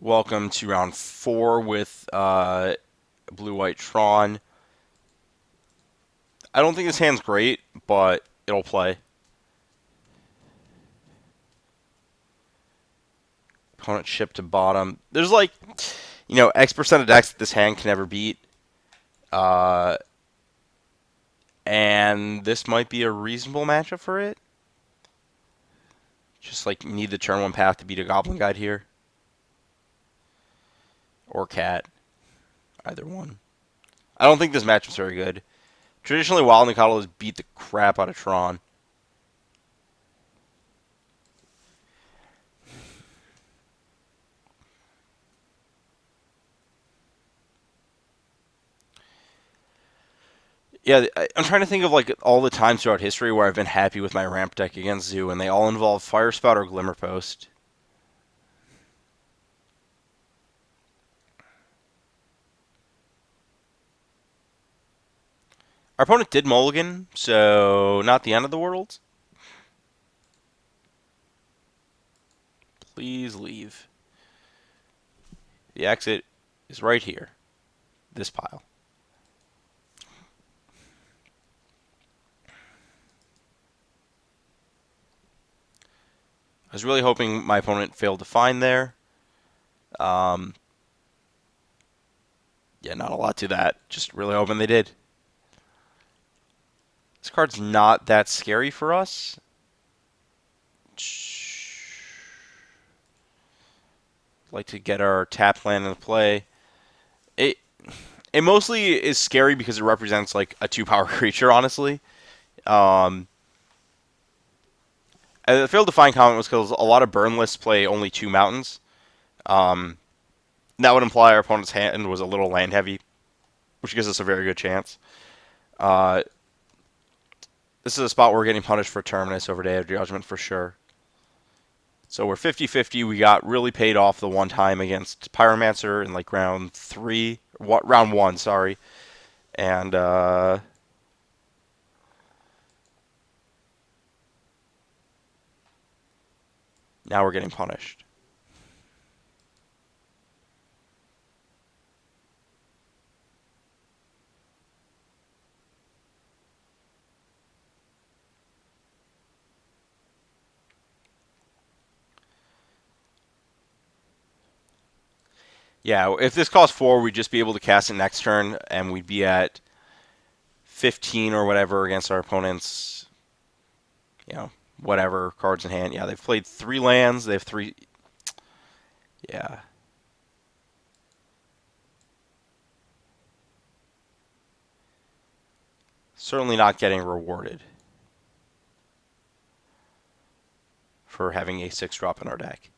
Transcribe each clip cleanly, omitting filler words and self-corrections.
Welcome to round 4 with blue-white Tron. I don't think this hand's great, but it'll play. Opponent ship to bottom. There's X% of decks that this hand can never beat. Uh, and this might be a reasonable matchup for it. Just like you need the turn 1 path to beat a Goblin Guide here. Or Cat. Either one. I don't think this matchup's very good. Traditionally, Wild Nikado has beat the crap out of Tron. Yeah, I'm trying to think of all the times throughout history where I've been happy with my ramp deck against Zoo, and they all involve Fire Spout or Glimmer Post. Our opponent did mulligan, so not the end of the world. Please leave. The exit is right here. This pile. I was really hoping my opponent failed to find there. Yeah, not a lot to that. Just really hoping they did. This card's not that scary for us. Like to get our tap land into play. It mostly is scary because it represents like a 2-power creature, honestly. And the failed to find comment was because a lot of burn lists play only 2 mountains. That would imply our opponent's hand was a little land heavy, which gives us a very good chance. This is a spot where we're getting punished for Terminus over Day of Judgment for sure. So we're 50-50. We got really paid off the one time against Pyromancer in like round 1, sorry. And now we're getting punished. Yeah, if this costs 4, we'd just be able to cast it next turn, and we'd be at 15 or whatever against our opponents. Whatever cards in hand. Yeah, they've played 3 lands. They have 3. Yeah. Certainly not getting rewarded for having a 6-drop in our deck.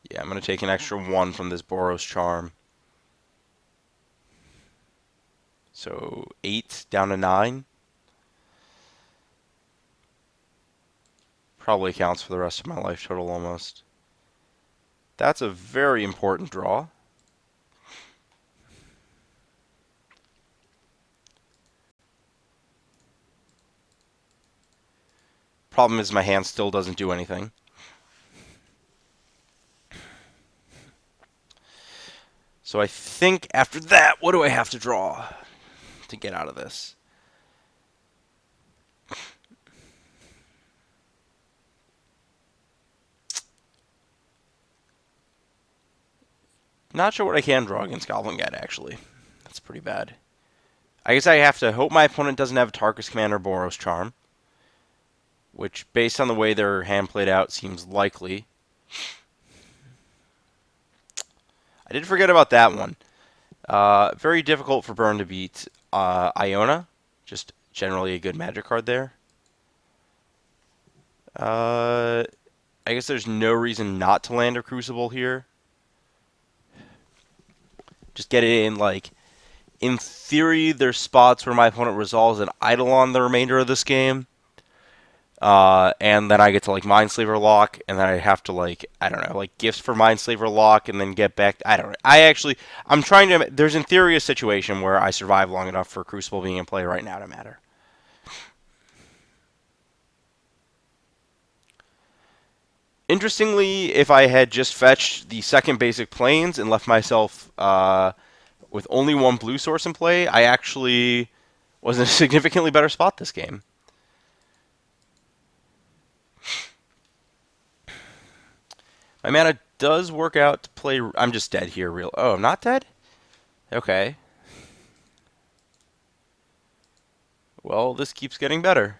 Yeah, I'm going to take an extra 1 from this Boros Charm. So 8 down to 9. Probably counts for the rest of my life total almost. That's a very important draw. Problem is my hand still doesn't do anything. So I think after that, what do I have to draw to get out of this? Not sure what I can draw against Goblin Guide, actually. That's pretty bad. I guess I have to hope my opponent doesn't have a Tarkus Command or Boros Charm, which, based on the way their hand played out, seems likely. I did forget about that one. Very difficult for Burn to beat. Iona, just generally a good Magic card there. I guess there's no reason not to land a Crucible here. Just get it in, in theory, there's spots where my opponent resolves an Eidolon the remainder of this game. And then I get to like Mindslaver lock, and then I have to like I don't know like gifts for Mindslaver lock, and then get back. I don't know. I'm trying to. There's in theory a situation where I survive long enough for Crucible being in play right now to matter. Interestingly, if I had just fetched the second basic planes and left myself with only one blue source in play, I actually was in a significantly better spot this game. My mana does work out to play. I'm just dead here. Real. Oh, I'm not dead. Okay. Well, this keeps getting better.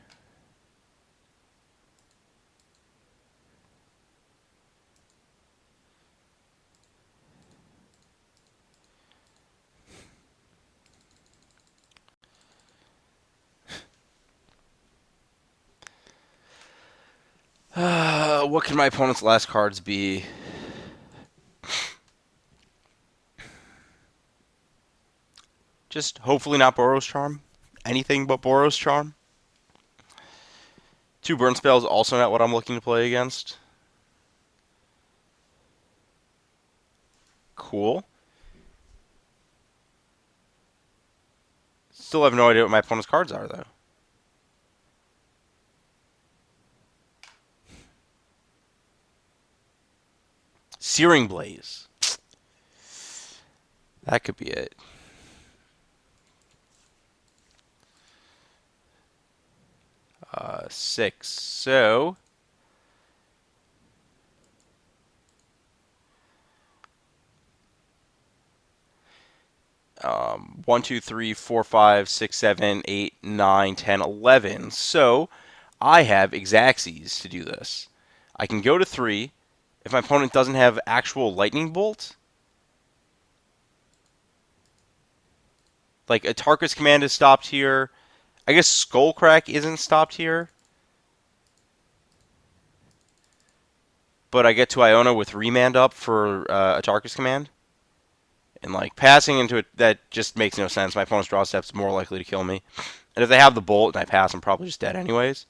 What can my opponent's last cards be? Just hopefully not Boros Charm. Anything but Boros Charm. Two burn spells also not what I'm looking to play against. Cool. Still have no idea what my opponent's cards are though. Searing Blaze. That could be it. Six. So 1, 2, 3, 4, 5, 6, 7, 8, 9, 10, 11. So I have Exaxes to do this. I can go to 3. If my opponent doesn't have actual Lightning Bolt, like a Tarkus command is stopped here. I guess Skullcrack isn't stopped here. But I get to Iona with Remand up for a Tarkus command. And like passing into it, that just makes no sense. My opponent's draw step's more likely to kill me. And if they have the bolt and I pass, I'm probably just dead anyways.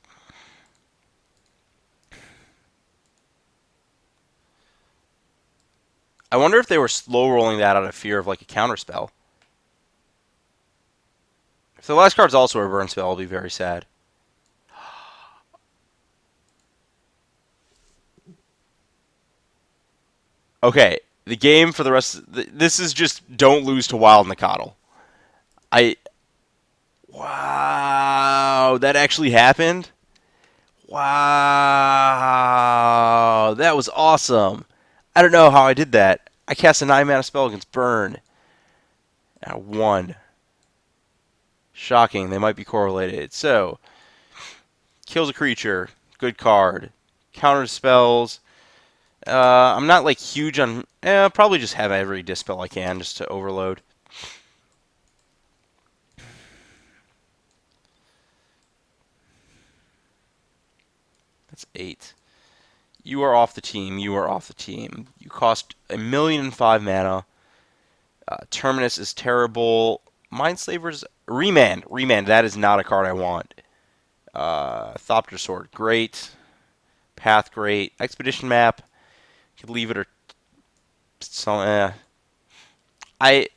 I wonder if they were slow rolling that out of fear of like a counterspell. If the last card's also a burn spell, I'll be very sad. Okay, the game for the rest. This is just don't lose to Wild Nicodle. I Wow, that actually happened. Wow, that was awesome. I don't know how I did that. I cast a 9 mana spell against Burn. I won. Shocking. They might be correlated. So, kills a creature. Good card. Counters spells. I'm not like huge on. Probably just have every dispel I can just to overload. That's 8. You are off the team. You are off the team. You cost 1,000,005 mana. Terminus is terrible. Mindslaver's Remand. Remand. That is not a card I want. Thopter Sword. Great. Path. Great. Expedition Map. Could leave it or so. I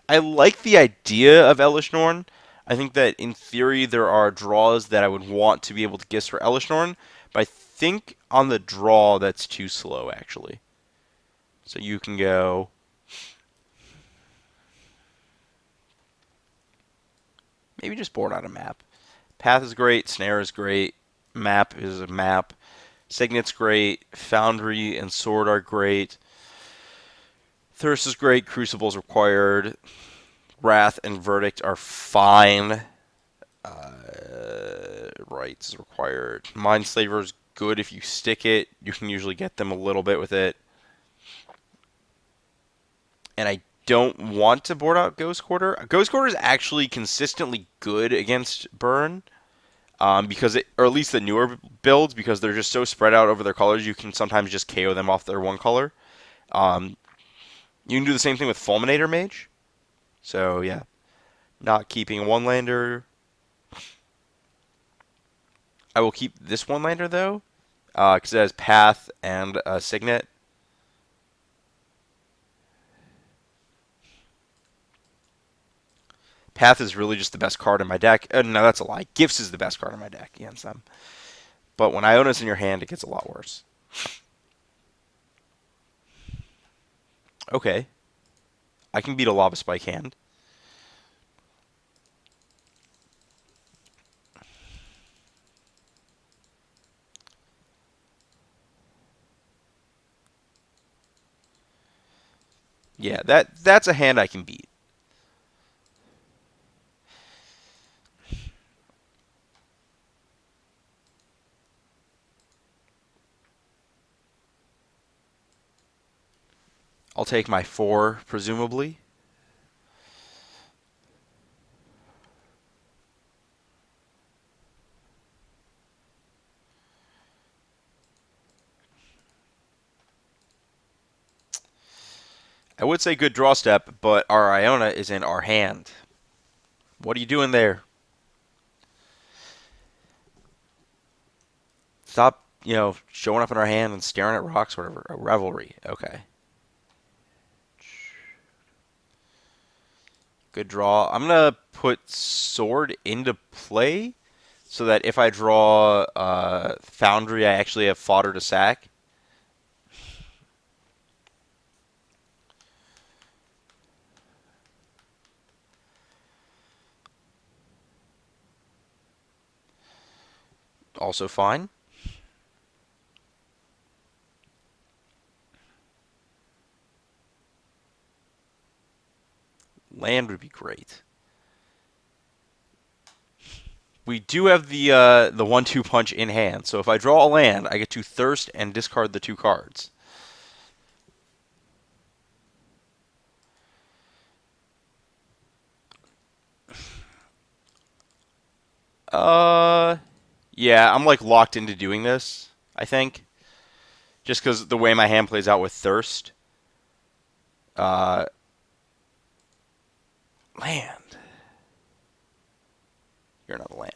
I like the idea of Elish Norn. I think that in theory there are draws that I would want to be able to guess for Elish Norn, but I think on the draw that's too slow actually. So you can go maybe just board out a map. Path is great, Snare is great, Map is a map, Signet's great, Foundry and Sword are great, Thirst is great, Crucible's required, Wrath and Verdict are fine. Rights is required. Mindslaver is good if you stick it. You can usually get them a little bit with it. And I don't want to board out Ghost Quarter. Ghost Quarter is actually consistently good against Burn. Because it, or at least the newer builds, because they're just so spread out over their colors, you can sometimes just KO them off their one color. You can do the same thing with Fulminator Mage. So yeah, not keeping one lander. I will keep this one lander though, because it has Path and Signet. Path is really just the best card in my deck. No, that's a lie. Gifts is the best card in my deck against them. But when Iona's in your hand, it gets a lot worse. Okay, I can beat a Lava Spike hand. Yeah, that's a hand I can beat. I'll take my 4, presumably. I would say good draw step, but our Iona is in our hand. What are you doing there? Stop, showing up in our hand and staring at rocks, whatever. A revelry. Okay. Good draw. I'm going to put sword into play so that if I draw Foundry, I actually have fodder to sack. Also fine. Land would be great. We do have the 1/2 punch in hand, so if I draw a land, I get to thirst and discard the 2 cards. Uh, yeah, I'm like locked into doing this, I think. Just because the way my hand plays out with thirst. Uh, land. You're not a land.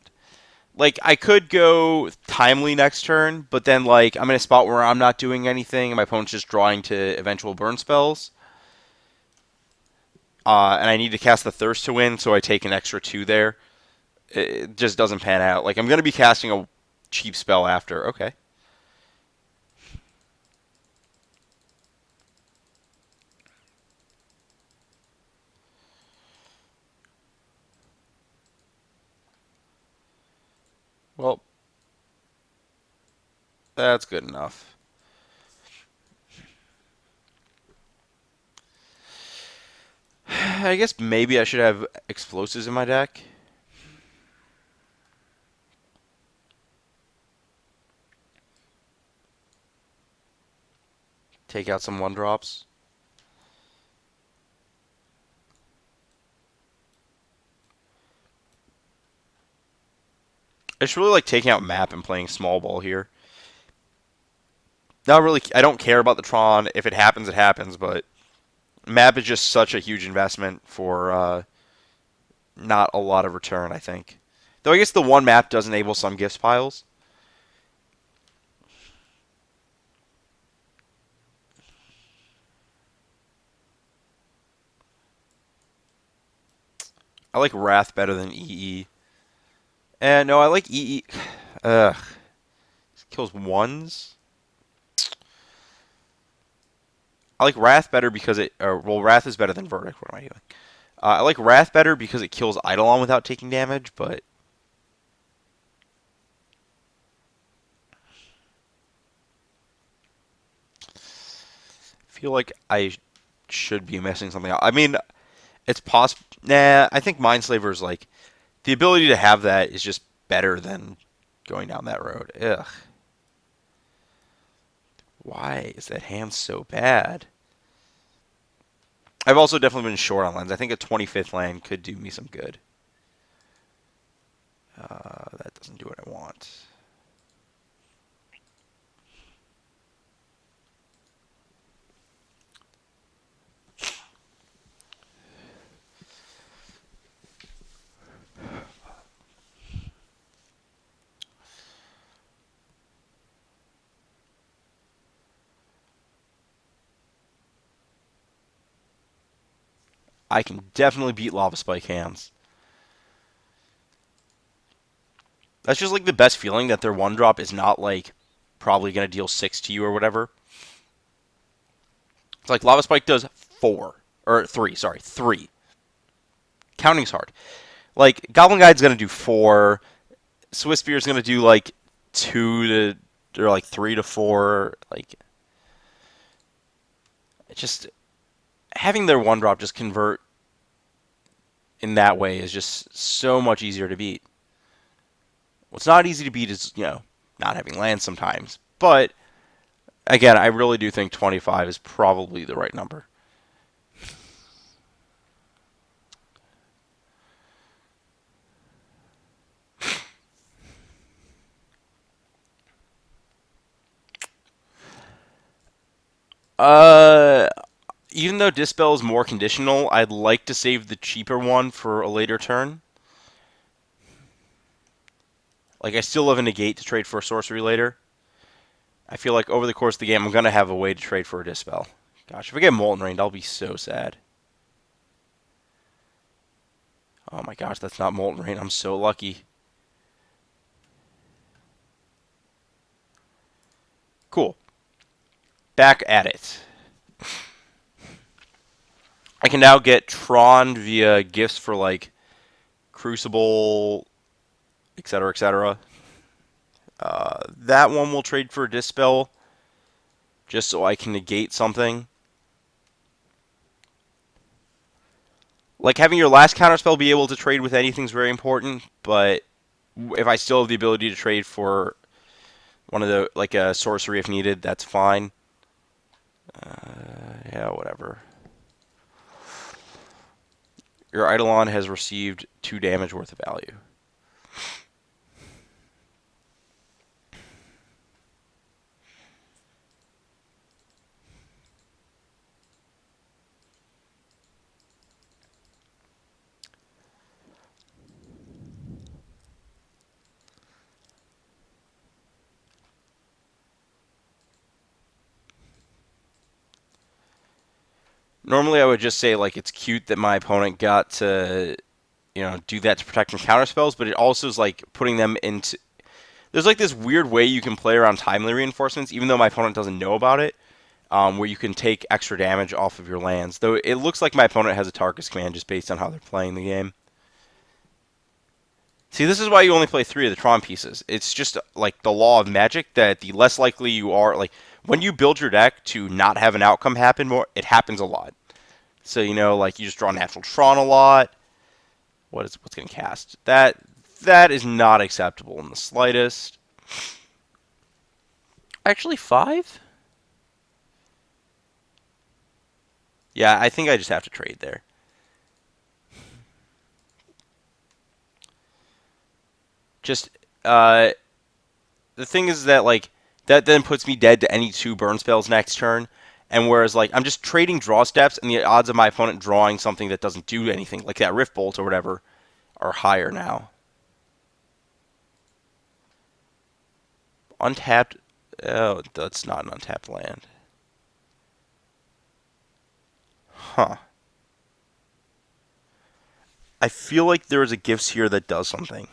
Like I could go timely next turn, but then like I'm in a spot where I'm not doing anything, and my opponent's just drawing to eventual burn spells. And I need to cast the thirst to win, so I take an extra 2 there. It just doesn't pan out. Like I'm gonna be casting a cheap spell after. Okay. Well, that's good enough. I guess maybe I should have explosives in my deck. Take out some 1-drops. I just really like taking out map and playing small ball here. Not really. I don't care about the Tron. If it happens, it happens. But map is just such a huge investment for not a lot of return, I think. Though I guess the one map does enable some gifts piles. I like Wrath better than EE. And no, I like EE. Ugh. Kills ones. I like Wrath better because well, Wrath is better than Verdict. What am I doing? I like Wrath better because it kills Eidolon without taking damage, but I feel like I should be missing something out. I mean, it's possible. Nah, I think Mindslaver's like the ability to have that is just better than going down that road. Ugh. Why is that hand so bad? I've also definitely been short on lands. I think a 25th land could do me some good. That doesn't do what I want. I can definitely beat Lava Spike hands. That's just like the best feeling that their one drop is not like probably going to deal 6 to you or whatever. It's like Lava Spike does 4 or 3, sorry, 3. Counting's hard. Like Goblin Guide's going to do 4, Swiss Spear's going to do like 2 to or like 3 to 4, like it's just having their one drop just convert in that way is just so much easier to beat. What's not easy to beat is, not having lands sometimes. But, again, I really do think 25 is probably the right number. Even though Dispel is more conditional, I'd like to save the cheaper one for a later turn. Like, I still have a negate to trade for a sorcery later. I feel like over the course of the game, I'm going to have a way to trade for a Dispel. Gosh, if I get Molten Rain, I'll be so sad. Oh my gosh, that's not Molten Rain. I'm so lucky. Cool. Back at it. I can now get Tron via gifts for, like, Crucible, etc., etc. That one will trade for a Dispel, just so I can negate something. Like, having your last counterspell be able to trade with anything is very important, but if I still have the ability to trade for one of the, like, a sorcery if needed, that's fine. Yeah, whatever. Your Eidolon has received 2 damage worth of value. Normally, I would just say, like, it's cute that my opponent got to, do that to protect from counter spells, but it also is, like, putting them into... There's, like, this weird way you can play around timely reinforcements, even though my opponent doesn't know about it, where you can take extra damage off of your lands. Though it looks like my opponent has a Tarkus command just based on how they're playing the game. See, this is why you only play 3 of the Tron pieces. It's just, like, the law of magic that the less likely you are... Like, when you build your deck to not have an outcome happen more, it happens a lot. So, like, you just draw natural Tron a lot. What's getting cast? That is not acceptable in the slightest. Actually, 5? Yeah, I think I just have to trade there. Just, the thing is that, like, that then puts me dead to any 2 burn spells next turn. And whereas, like, I'm just trading draw steps, and the odds of my opponent drawing something that doesn't do anything, like that Rift Bolt or whatever, are higher now. Untapped. Oh, that's not an untapped land. Huh. I feel like there is a gifts here that does something.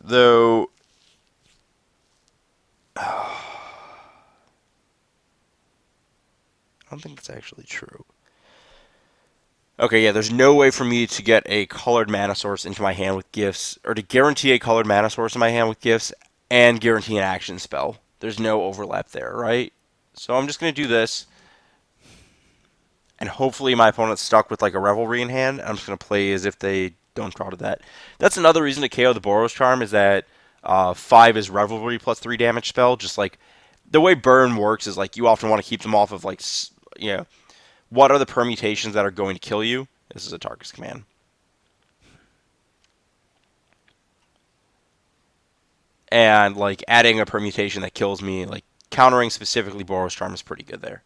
Though... I don't think that's actually true. Okay, yeah, there's no way for me to get a colored mana source into my hand with gifts, or to guarantee a colored mana source in my hand with gifts, and guarantee an action spell. There's no overlap there, right? So I'm just going to do this, and hopefully my opponent's stuck with, like, a Revelry in hand, and I'm just going to play as if they don't draw to that. That's another reason to KO the Boros Charm, is that 5 is Revelry plus 3 damage spell. Just, like, the way Burn works is, like, you often want to keep them off of, like, what are the permutations that are going to kill you? This is a Tarkus command. And, like, adding a permutation that kills me, like, countering specifically Boros Charm is pretty good there.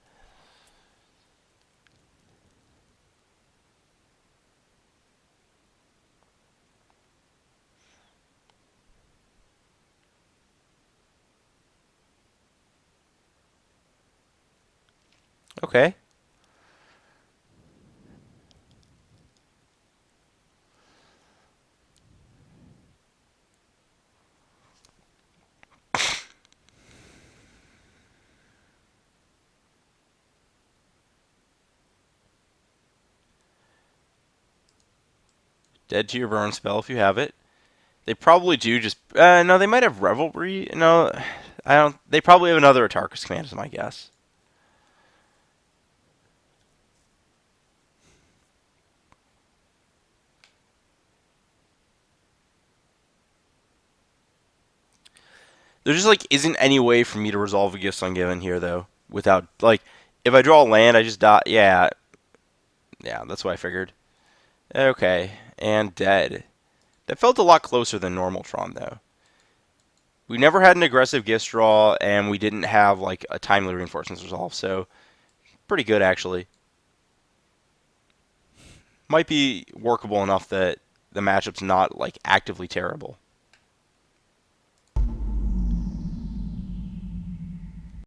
Okay. Dead to your burn spell if you have it. They probably do just. No, they might have Revelry. No, I don't. They probably have another Atarkus command, is my guess. There just like isn't any way for me to resolve a Gifts Ungiven here though, without like if I draw a land, I just die. Yeah, yeah, that's what I figured. Okay, and dead. That felt a lot closer than normal Tron though. We never had an aggressive gift draw, and we didn't have like a timely reinforcements resolve, so pretty good actually. Might be workable enough that the matchup's not like actively terrible.